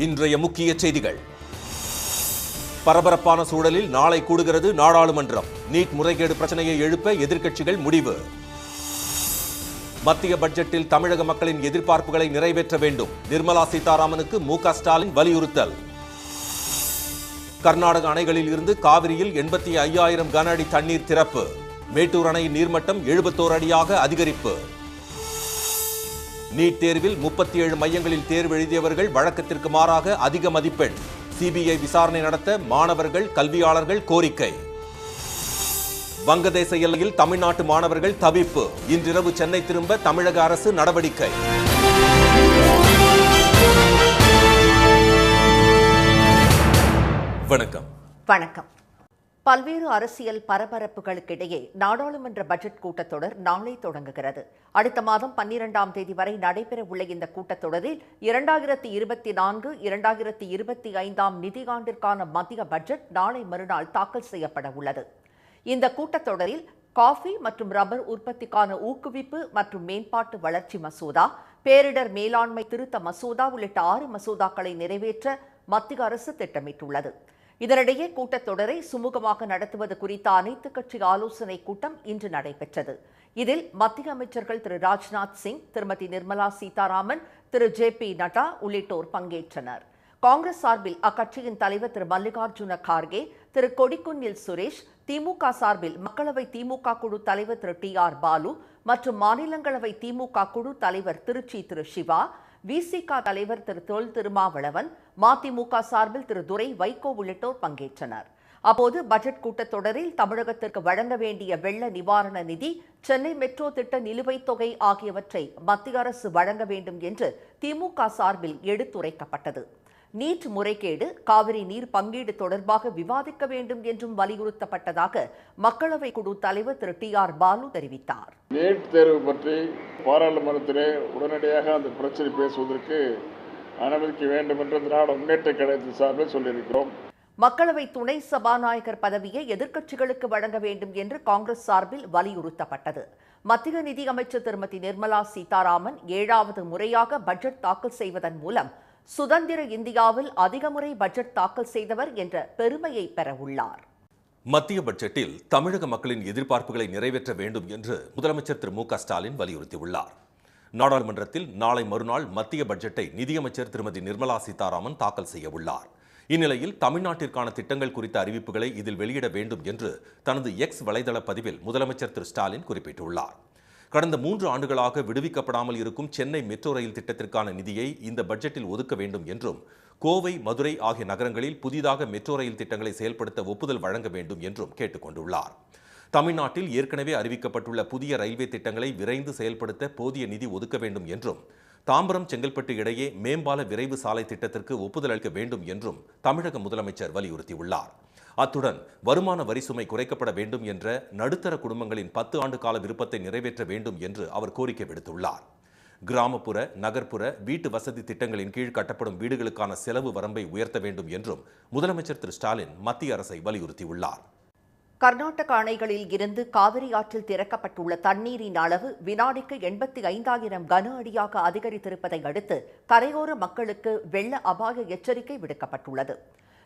இன்றைய முக்கிய செய்திகள். பரபரப்பான சூழலில் நாளை கூடுகிறது நாடாளுமன்றம். நீட் முறைகேடு பிரச்சனையை எழுப்ப எதிர்க்கட்சிகள் முடிவு. மத்திய பட்ஜெட்டில் தமிழக மக்களின் எதிர்பார்ப்புகளை நிறைவேற்ற வேண்டும். நிர்மலா சீதாராமனுக்கு மு.க. ஸ்டாலின் வலியுறுத்தல். கர்நாடக அணைகளில் இருந்து காவிரியில் 85,000 கன அடி தண்ணீர் திறப்பு. மேட்டூர் அணையின் நீர்மட்டம் 71 அடியாக அதிகரிப்பு. நீட் தேர்வில் 37 மையங்களில் தேர்வு எழுதியவர்கள் வழக்கத்திற்கு மாறாக அதிக மதிப்பெண். சிபிஐ விசாரணை நடத்த மாணவர்கள் கல்வியாளர்கள் கோரிக்கை. வங்கதேச எல்லையில் தமிழ்நாட்டு மாணவர்கள் தவிப்பு. இன்றிரவு சென்னை திரும்ப தமிழக அரசு நடவடிக்கை. வணக்கம். பல்வேறு அரசியல் பரபரப்புகளுக்கிடையே நாடாளுமன்ற பட்ஜெட் கூட்டத்தொடர் நாளை தொடங்குகிறது. அடுத்த மாதம் 12ஆம் தேதி வரை நடைபெறவுள்ள இந்த கூட்டத்தொடரில் 2024-2025 நிதியாண்டிற்கான மத்திய பட்ஜெட் நாளை மறுநாள் தாக்கல் செய்யப்பட உள்ளது. இந்த கூட்டத்தொடரில் காஃபி மற்றும் ரப்பர் உற்பத்திக்கான ஊக்குவிப்பு மற்றும் மேம்பாட்டு வளர்ச்சி மசோதா, பேரிடர் மேலாண்மை திருத்த மசோதா உள்ளிட்ட 6 மசோதாக்களை நிறைவேற்ற மத்திய அரசு திட்டமிட்டுள்ளது. இதனிடையே கூட்டத்தொடரை சுமூகமாக நடத்துவது குறித்த அனைத்து கட்சி ஆலோசனைக் கூட்டம் இன்று நடைபெற்றது. இதில் மத்திய அமைச்சர்கள் திரு ராஜ்நாத் சிங், திருமதி நிர்மலா சீதாராமன், திரு ஜே.பி. நட்டா உள்ளிட்டோர் பங்கேற்றனர். காங்கிரஸ் சார்பில் அக்கட்சியின் தலைவர் திரு மல்லிகார்ஜுன கார்கே, திரு கொடிக்குன்னில் சுரேஷ், திமுக சார்பில் மக்களவை திமுக குழு தலைவர் திரு டி.ஆர். பாலு மற்றும் மாநிலங்களவை திமுக குழு தலைவர் திருச்சி திரு சிவா, விசிக தலைவர் திரு தொல் திருமாவளவன், மதிமுக சார்பில் திரு துரை வைகோ உள்ளிட்டோர் பங்கேற்றனர். அப்போது பட்ஜெட் கூட்டத்தொடரில் தமிழகத்திற்கு வழங்க வேண்டிய வெள்ள நிவாரண நிதி, சென்னை மெட்ரோ திட்ட நிலுவைத் தொகை ஆகியவற்றை மத்திய அரசு வழங்க வேண்டும் என்று திமுக சார்பில் எடுத்துரைக்கப்பட்டது. நீட் முறைகேடு, காவிரி நீர் பங்கீடு தொடர்பாக விவாதிக்க வேண்டும் என்றும் வலியுறுத்தப்பட்டதாக மக்களவை குழு தலைவர் திரு டி.ஆர். பாலு தெரிவித்தார். நீட் தேர்வு பற்றி பாராளுமன்றத்திலே உடனடியாக அந்த பிரச்சனை பேசுவதற்கு அனுமதிக்க வேண்டும் என்று திராவிட முன்னேற்ற கழகத்தின் சார்பில் சொல்லியிருக்கிறோம். மக்களவை துணை சபாநாயகர் பதவியை எதிர்க்கட்சிகளுக்கு வழங்க வேண்டும் என்று காங்கிரஸ் சார்பில் வலியுறுத்தப்பட்டது. மத்திய நிதி அமைச்சர் திருமதி நிர்மலா சீதாராமன் 7வது முறையாக பட்ஜெட் தாக்கல் செய்வதன் மூலம் சுதந்திர இந்தியாவில் அதிக முறை பட்ஜெட் தாக்கல் செய்தவர் என்ற பெருமையை பெற உள்ளார். மத்திய பட்ஜெட்டில் தமிழக மக்களின் எதிர்பார்ப்புகளை நிறைவேற்ற வேண்டும் என்று முதலமைச்சர் திரு மு.க. ஸ்டாலின் வலியுறுத்தியுள்ளார். நாடாளுமன்றத்தில் நாளை மறுநாள் மத்திய பட்ஜெட்டை நிதியமைச்சர் திருமதி நிர்மலா சீதாராமன் தாக்கல் செய்ய உள்ளார். இந்நிலையில் தமிழ்நாட்டிற்கான திட்டங்கள் குறித்த அறிவிப்புகளை இதில் வெளியிட வேண்டும் என்று தனது எக்ஸ் வலைதள பதிவில் முதலமைச்சர் திரு ஸ்டாலின் குறிப்பிட்டுள்ளார். கடந்த 3 ஆண்டுகளாக விடுவிக்கப்படாமல் இருக்கும் சென்னை மெட்ரோ ரயில் திட்டத்திற்கான நிதியை இந்த பட்ஜெட்டில் ஒதுக்க வேண்டும் என்றும், கோவை, மதுரை ஆகிய நகரங்களில் புதிதாக மெட்ரோ ரயில் திட்டங்களை செயல்படுத்த ஒப்புதல் வழங்க வேண்டும் என்றும் கேட்டுக் கொண்டுள்ளார். தமிழ்நாட்டில் ஏற்கனவே அறிவிக்கப்பட்டுள்ள புதிய ரயில்வே திட்டங்களை விரைந்து செயல்படுத்த போதிய நிதி ஒதுக்க வேண்டும் என்றும், தாம்பரம் செங்கல்பட்டு இடையே மேம்பால விரைவு சாலை திட்டத்திற்கு ஒப்புதல் அளிக்க வேண்டும் என்றும் தமிழக முதலமைச்சர் வலியுறுத்தியுள்ளார். அத்துடன் வருமான வரி சுமை குறைக்கப்பட வேண்டும் என்ற நடுத்தர குடும்பங்களின் 10 ஆண்டு கால விருப்பத்தை நிறைவேற்ற வேண்டும் என்று அவர் கோரிக்கை விடுத்துள்ளார். கிராமப்புற, நகர்ப்புற வீட்டு வசதி திட்டங்களின் கீழ் கட்டப்படும் வீடுகளுக்கான செலவு வரம்பை உயர்த்த வேண்டும் என்றும் முதலமைச்சர் திரு ஸ்டாலின் மத்திய அரசை வலியுறுத்தியுள்ளார். கர்நாடக அணைகளில் இருந்து காவிரி ஆற்றில் திறக்கப்பட்டுள்ள தண்ணீரின் அளவு வினாடிக்கு 85,000 கன அடியாக அதிகரித்திருப்பதை அடுத்து கரையோர மக்களுக்கு வெள்ள அபாய எச்சரிக்கை விடுக்கப்பட்டுள்ளது.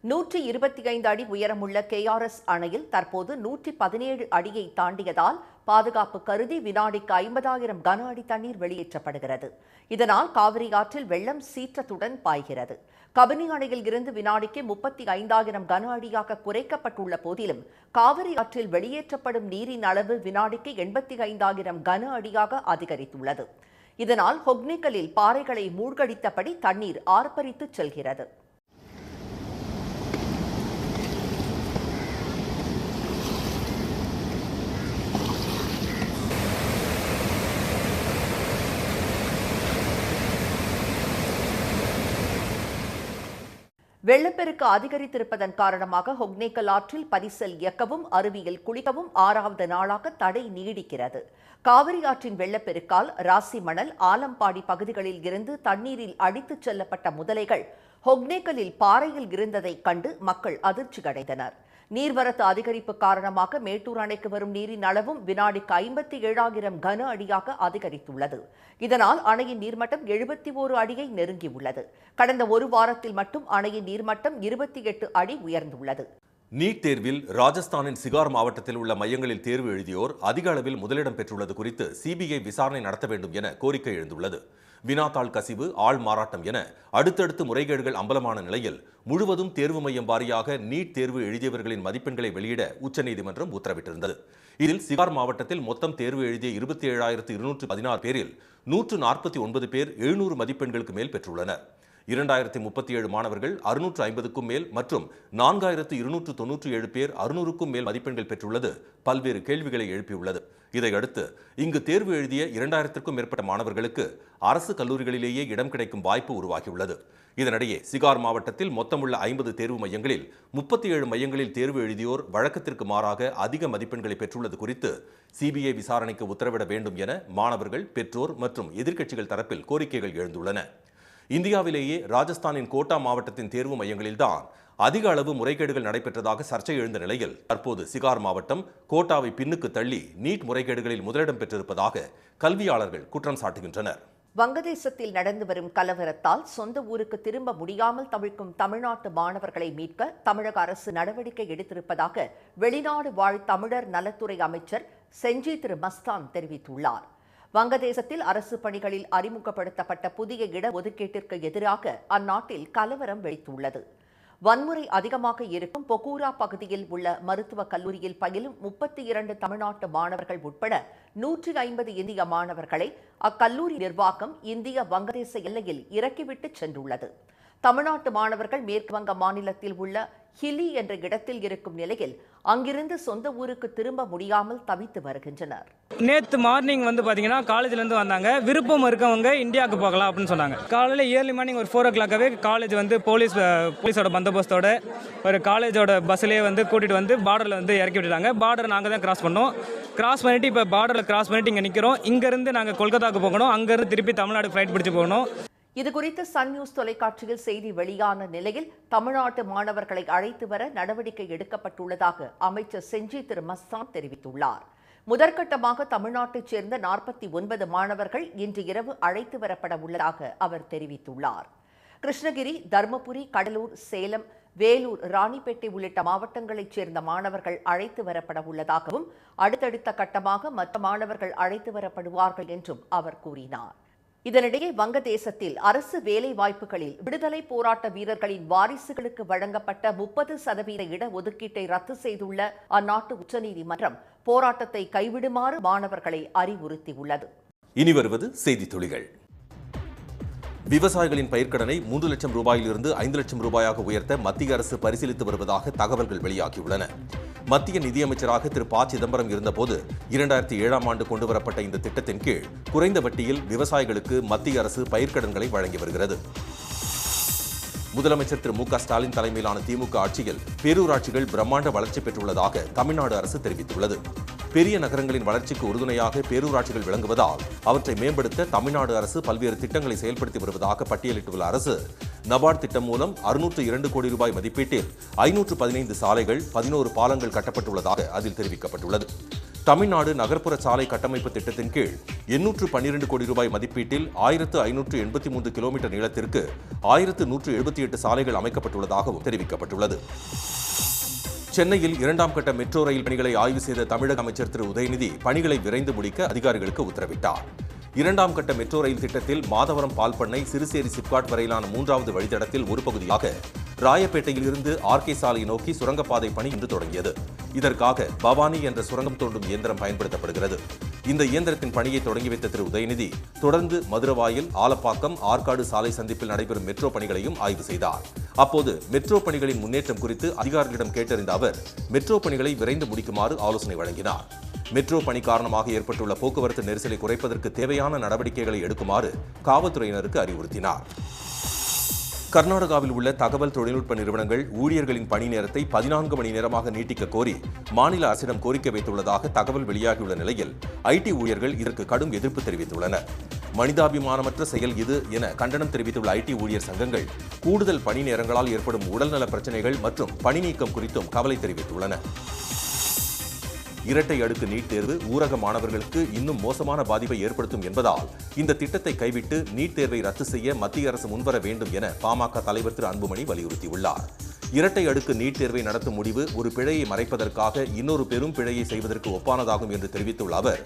125 அடி உயரமுள்ள KRS அணையில் தற்போது 117 அடியை தாண்டியதால் பாதுகாப்பு கருதி வினாடிக்கு 50,000 கன அடி தண்ணீர் வெளியேற்றப்படுகிறது. இதனால் காவிரி ஆற்றில் வெள்ளம் சீற்றத்துடன் பாய்கிறது. கபினி அணையில் இருந்து வினாடிக்கு 35,000 கன அடியாக குறைக்கப்பட்டுள்ள போதிலும் காவிரி ஆற்றில் வெளியேற்றப்படும் நீரின் அளவு வினாடிக்கு 85,000 கன அடியாக அதிகரித்துள்ளது. இதனால் ஹொக்னிக்கலில் பாறைகளை மூழ்கடித்தபடி தண்ணீர் ஆர்ப்பரித்து செல்கிறது. வெள்ளப்பெருக்கு அதிகரித்திருப்பதன் காரணமாக ஹொக்னேக்கல் ஆற்றில் பரிசல் இயக்கவும் அருவியில் குளிக்கவும் 6வது நாளாக தடை நீடிக்கிறது. காவிரி ஆற்றின் வெள்ளப்பெருக்கால் ராசி மணல், ஆலம்பாடி பகுதிகளில் இருந்து தண்ணீரில் அடித்துச் செல்லப்பட்ட முதலைகள் ஹொக்னேக்கலில் பாறையில் இருந்ததை கண்டு மக்கள் அதிர்ச்சி அடைந்தனர். நீர்வரத்து அதிகரிப்பு காரணமாக மேட்டூர் அணைக்கு வரும் நீரின் அளவும் வினாடிக்கு 57,000 கன அடியாக அதிகரித்துள்ளது. இதனால் அணையின் நீர்மட்டம் 71 அடியை நெருங்கியுள்ளது. கடந்த ஒரு வாரத்தில் மட்டும் அணையின் நீர்மட்டம் 28 அடி உயர்ந்துள்ளது. நீட் தேர்வில் ராஜஸ்தானின் சிகார் மாவட்டத்தில் உள்ள மையங்களில் தேர்வு எழுதியோர் அதிக அளவில் முதலிடம் பெற்றுள்ளது குறித்து சிபிஐ விசாரணை நடத்த வேண்டும் என கோரிக்கை எழுந்துள்ளது. வினாத்தாள் கசிவு, ஆள் மாறாட்டம் என அடுத்தடுத்து முறைகேடுகள் அம்பலமான நிலையில் முழுவதும் தேர்வு மையம் வாரியாக நீட் தேர்வு எழுதியவர்களின் மதிப்பெண்களை வெளியிட உச்சநீதிமன்றம் உத்தரவிட்டிருந்தது. இதில் சிகார் மாவட்டத்தில் மொத்தம் தேர்வு எழுதிய 27,216 பேரில் 149 பேர் 700 மதிப்பெண்களுக்கு மேல் பெற்றுள்ளனர். 2037 மாணவர்கள் 650க்கும் மேல் மற்றும் 4,297 பேர் 600க்கும் மேல் மதிப்பெண்கள் பெற்றுள்ளது பல்வேறு கேள்விகளை எழுப்பியுள்ளது. இதையடுத்து இங்கு தேர்வு எழுதிய 2,000க்கும் மேற்பட்ட மாணவர்களுக்கு அரசு கல்லூரிகளிலேயே இடம் கிடைக்கும் வாய்ப்பு உருவாகியுள்ளது. இதனிடையே சிகார் மாவட்டத்தில் மொத்தமுள்ள 50 தேர்வு மையங்களில் 37 மையங்களில் தேர்வு எழுதியோர் வழக்கத்திற்கு மாறாக அதிக மதிப்பெண்களை பெற்றுள்ளது குறித்து சிபிஐ விசாரணைக்கு உத்தரவிட வேண்டும் என மாணவர்கள், பெற்றோர் மற்றும் எதிர்க்கட்சிகள் தரப்பில் கோரிக்கைகள் எழுந்துள்ளன. இந்தியாவிலேயே ராஜஸ்தானின் கோட்டா மாவட்டத்தின் தேர்வு மையங்களில்தான் அதிக அளவு முறைகேடுகள் நடைபெற்றதாக சர்ச்சை எழுந்த நிலையில் தற்போது சிகார் மாவட்டம் கோட்டாவை பின்னுக்கு தள்ளி நீட் முறைகேடுகளில் முதலிடம் பெற்றிருப்பதாக கல்வியாளர்கள் குற்றம் சாட்டுகின்றனர். வங்கதேசத்தில் நடந்து வரும் கலவரத்தால் சொந்த ஊருக்கு திரும்ப முடியாமல் தவிக்கும் தமிழ்நாட்டு மாணவர்களை மீட்க தமிழக அரசு நடவடிக்கை எடுத்திருப்பதாக வெளிநாடு வாழ் தமிழர் நலத்துறை அமைச்சர் செஞ்சி திரு மஸ்தான் தெரிவித்துள்ளார். வங்கதேசத்தில் அரசு பணிகளில் அறிமுகப்படுத்தப்பட்ட புதிய இட ஒதுக்கீட்டிற்கு எதிராக அந்நாட்டில் கலவரம் வெடித்துள்ளது. வன்முறை அதிகமாக இருக்கும் பொகூரா பகுதியில் உள்ள மருத்துவக் கல்லூரியில் பயிலும் 32 தமிழ்நாட்டு மாணவர்கள் உட்பட 150 இந்திய மாணவர்களை அக்கல்லூரி நிர்வாகம் இந்திய வங்கதேச எல்லையில் இறக்கிவிட்டு சென்றுள்ளது. தமிழ்நாட்டு மாணவர்கள் மேற்கு வங்க மாநிலத்தில் உள்ள ஹிலி என்ற இடத்தில் இருக்கும் நிலையில் அங்கிருந்து சொந்த ஊருக்கு திரும்ப முடியாமல் தவித்து வருகின்றனர். நேற்று மார்னிங் பாத்தீங்கன்னா காலேஜ்லேருந்து வந்தாங்க. விருப்பம் இருக்கவங்க இந்தியாவுக்கு போகலாம் அப்படின்னு சொன்னாங்க. காலையில் ஏர்லி மார்னிங் ஒரு 4 o'clockவே காலேஜ் போலீஸோட பந்தோபஸ்தோட ஒரு காலேஜோட பஸ்லேயே கூட்டிட்டு பார்டரில் இறக்கி விட்டுட்டாங்க. பார்டர் நாங்கள் தான் கிராஸ் பண்ணோம். கிராஸ் பண்ணிட்டு இப்போ பார்டரில் கிராஸ் பண்ணிட்டு இங்கே நிற்கிறோம். இங்கேருந்து நாங்கள் கொல்கத்தாவுக்கு போகணும். அங்கேருந்து திருப்பி தமிழ்நாடு ஃப்ளைட் பிடிச்சி போகணும். இதுகுறித்து சன் நியூஸ் தொலைக்காட்சியில் செய்தி வெளியான நிலையில் தமிழ்நாட்டு மாணவர்களை அழைத்து வர நடவடிக்கை எடுக்கப்பட்டுள்ளதாக அமைச்சர் செஞ்சி திரு மஸ்தான் தெரிவித்துள்ளார். முதற்கட்டமாக தமிழ்நாட்டைச் சேர்ந்த 49 மாணவர்கள் இன்று இரவு அழைத்து வரப்பட உள்ளதாக அவர் தெரிவித்துள்ளார். கிருஷ்ணகிரி, தருமபுரி, கடலூர், சேலம், வேலூர், ராணிப்பேட்டை உள்ளிட்ட மாவட்டங்களைச் சேர்ந்த மாணவர்கள் அழைத்து வரப்பட உள்ளதாகவும் அடுத்தடுத்த கட்டமாக மற்ற மாணவர்கள் அழைத்து வரப்படுவார்கள் என்றும் அவர் கூறினார். இதனிடையே வங்கதேசத்தில் அரசு வேலை வாய்ப்புகளில் விடுதலை போராட்ட வீரர்களின் வாரிசுகளுக்கு வழங்கப்பட்ட 30% இட ஒதுக்கீட்டை ரத்து செய்துள்ள அந்நாட்டு உச்சநீதிமன்றம் போராட்டத்தை கைவிடுமாறு மாணவர்களை அறிவுறுத்தியுள்ளது. இனி வருவது செய்தி துளிகள். விவசாயிகளின் பயிர்க்கடனை 3 லட்சம் ரூபாயிலிருந்து 5 லட்சம் ரூபாயாக உயர்த்த மத்திய அரசு பரிசீலித்து வருவதாக தகவல்கள் வெளியாகியுள்ளன. மத்திய நிதியமைச்சராக திரு ப. சிதம்பரம் இருந்தபோது 2007ஆம் ஆண்டு கொண்டுவரப்பட்ட இந்த திட்டத்தின் கீழ் குறைந்த வட்டியில் விவசாயிகளுக்கு மத்திய அரசு பயிர்க்கடன்களை வழங்கி வருகிறது. முதலமைச்சர் திரு மு.க. ஸ்டாலின் தலைமையிலான திமுக ஆட்சியில் பேரூராட்சிகள் பிரம்மாண்ட வளர்ச்சி பெற்றுள்ளதாக தமிழ்நாடு அரசு தெரிவித்துள்ளது. பெரிய நகரங்களின் வளர்ச்சிக்கு உறுதுணையாக பேரூராட்சிகள் விளங்குவதால் அவற்றை மேம்படுத்த தமிழ்நாடு அரசு பல்வேறு திட்டங்களை செயல்படுத்தி வருவதாக பட்டியலிட்டுள்ள அரசு நபார்டு திட்டம் மூலம் 602 கோடி ரூபாய் மதிப்பீட்டில் 515 சாலைகள், 11 பாலங்கள் கட்டப்பட்டுள்ளதாக அதில் தெரிவிக்கப்பட்டுள்ளது. தமிழ்நாடு நகர்ப்புற சாலை கட்டமைப்பு திட்டத்தின் கீழ் 812 கோடி ரூபாய் மதிப்பீட்டில் 1583 கிலோமீட்டர் நீளத்திற்கு 1178 சாலைகள் அமைக்கப்பட்டுள்ளதாகவும் தெரிவிக்கப்பட்டுள்ளது. சென்னையில் 2ஆம் கட்ட மெட்ரோ ரயில் பணிகளை ஆய்வு செய்த தமிழக அமைச்சர் திரு உதயநிதி பணிகளை விரைந்து முடிக்க அதிகாரிகளுக்கு உத்தரவிட்டார். 2ஆம் கட்ட மெட்ரோ ரயில் திட்டத்தில் மாதவரம் பால்பண்ணை, சிறுசேரி சிப்காட் வரையிலான 3வது வழித்தடத்தில் ஒரு பகுதியாக ராயப்பேட்டையில் இருந்து ஆர்கே சாலை நோக்கி சுரங்கப்பாதை பணி இன்று தொடங்கியது. இதற்காக பவானி என்ற சுரங்கம் தோண்டும் இயந்திரம் பயன்படுத்தப்படுகிறது. இந்த இயந்திரத்தின் பணியை தொடங்கி வைத்த திரு உதயநிதி தொடர்ந்து மதுரவாயில், ஆலப்பாக்கம், ஆற்காடு சாலை சந்திப்பில் நடைபெறும் மெட்ரோ பணிகளையும் ஆய்வு செய்தார். அப்போது மெட்ரோ பணிகளின் முன்னேற்றம் குறித்து அதிகாரிகளிடம் கேட்டறிந்த அவர் மெட்ரோ பணிகளை விரைந்து முடிக்குமாறு ஆலோசனை வழங்கினார். மெட்ரோ பணி காரணமாக ஏற்பட்டுள்ள போக்குவரத்து நெரிசலை குறைப்பதற்கு தேவையான நடவடிக்கைகளை எடுக்குமாறு காவல்துறையினருக்கு அறிவுறுத்தினார். கர்நாடகாவில் உள்ள தகவல் தொழில்நுட்ப நிறுவனங்கள் ஊழியர்களின் பணி நேரத்தை 14 மணி நேரமாக நீட்டிக்க கோரி மாநில அரசிடம் கோரிக்கை வைத்துள்ளதாக தகவல் வெளியாகியுள்ள நிலையில் ஐடி ஊழியர்கள் இதற்கு கடும் எதிர்ப்பு தெரிவித்துள்ளனர். மனிதாபிமானமற்ற செயல் இது என கண்டனம் தெரிவித்துள்ள ஐடி ஊழியர் சங்கங்கள் கூடுதல் பணி நேரங்களால் ஏற்படும் உடல்நல பிரச்சனைகள் மற்றும் பணி நீக்கம் குறித்தும் கவலை தெரிவித்துள்ளன. இரட்டை அடுக்கு நீட் தேர்வு ஊரக மாணவர்களுக்கு இன்னும் மோசமான பாதிப்பை ஏற்படுத்தும் என்பதால் இந்த திட்டத்தை கைவிட்டு நீட் தேர்வை ரத்து செய்ய மத்திய அரசு முன்வர வேண்டும் என பாமக தலைவர் திரு அன்புமணி வலியுறுத்தியுள்ளார். இரட்டை அடுக்கு நீட் தேர்வை நடத்தும் முடிவு ஒரு பிழையை மறைப்பதற்காக இன்னொரு பெரும் பிழையை செய்வதற்கு ஒப்பானதாகும் என்று தெரிவித்துள்ள அவர்,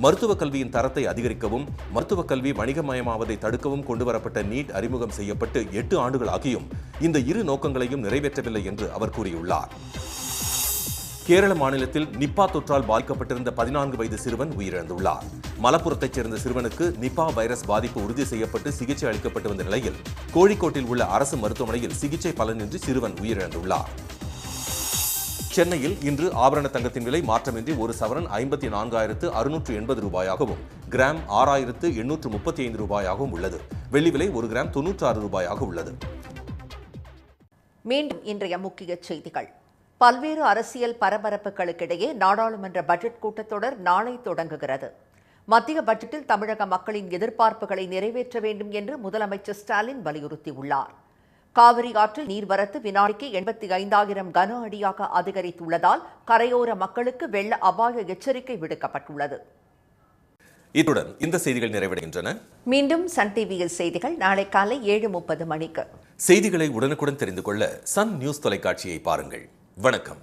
மருத்துவக் கல்வியின் தரத்தை அதிகரிக்கவும் மருத்துவக் கல்வி வணிகமயமாவதை தடுக்கவும் கொண்டுவரப்பட்ட நீட் அறிமுகம் செய்யப்பட்டு 8 ஆண்டுகள் ஆகியும் இந்த இரு நோக்கங்களையும் நிறைவேற்றவில்லை என்று அவர் கூறியுள்ளார். கேரள மாநிலத்தில் நிப்பா தொற்றால் பாதிக்கப்பட்டிருந்த 14 வயது சிறுவன் உயிரிழந்துள்ளார். மலப்புரத்தைச் சேர்ந்த சிறுவனுக்கு நிப்பா வைரஸ் பாதிப்பு உறுதி செய்யப்பட்டு சிகிச்சை அளிக்கப்பட்டு வந்த நிலையில் கோழிக்கோட்டில் உள்ள அரசு மருத்துவமனையில் சிகிச்சை பலனின்றி சிறுவன் உயிரிழந்துள்ளார். சென்னையில் இன்று ஆபரண தங்கத்தின் விலை மாற்றமின்றி ஒரு சவரன் 54,680 ரூபாயாகவும் கிராம் 6,835 ரூபாயாகவும் உள்ளது. வெள்ளி விலை ஒரு கிராம் 96 ரூபாயாக உள்ளது. மீண்டும் இன்றைய முக்கிய செய்திகள். பல்வேறு அரசியல் பரபரப்புகளுக்கிடையே நாடாளுமன்ற பட்ஜெட் கூட்டத்தொடர் நாளை தொடங்குகிறது. மத்திய பட்ஜெட்டில் தமிழக மக்களின் எதிர்பார்ப்புகளை நிறைவேற்ற வேண்டும் என்று முதலமைச்சர் ஸ்டாலின் வலியுறுத்தியுள்ளார். காவிரி ஆற்றில் நீர்வரத்து வினாடிக்கு 85,000 கன அடியாக அதிகரித்துள்ளதால் கரையோர மக்களுக்கு வெள்ள அபாய எச்சரிக்கை விடுக்கப்பட்டுள்ளது. இத்துடன் இந்த செய்திகள் நிறைவடைகின்றன. மீண்டும் சன் டிவியில் செய்திகள் நாளை காலை 7:30 மணிக்கு. செய்திகளை உடனுக்குடன் தெரிந்து கொள்ள சன் நியூஸ் தொலைக்காட்சியை பாருங்கள். வணக்கம்.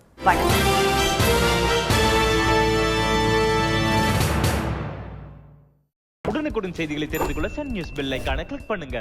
உடனுக்குடன் செய்திகளை தெரிந்து கொள்ள சன் நியூஸ் பெல் ஐகானை கிளிக் பண்ணுங்க.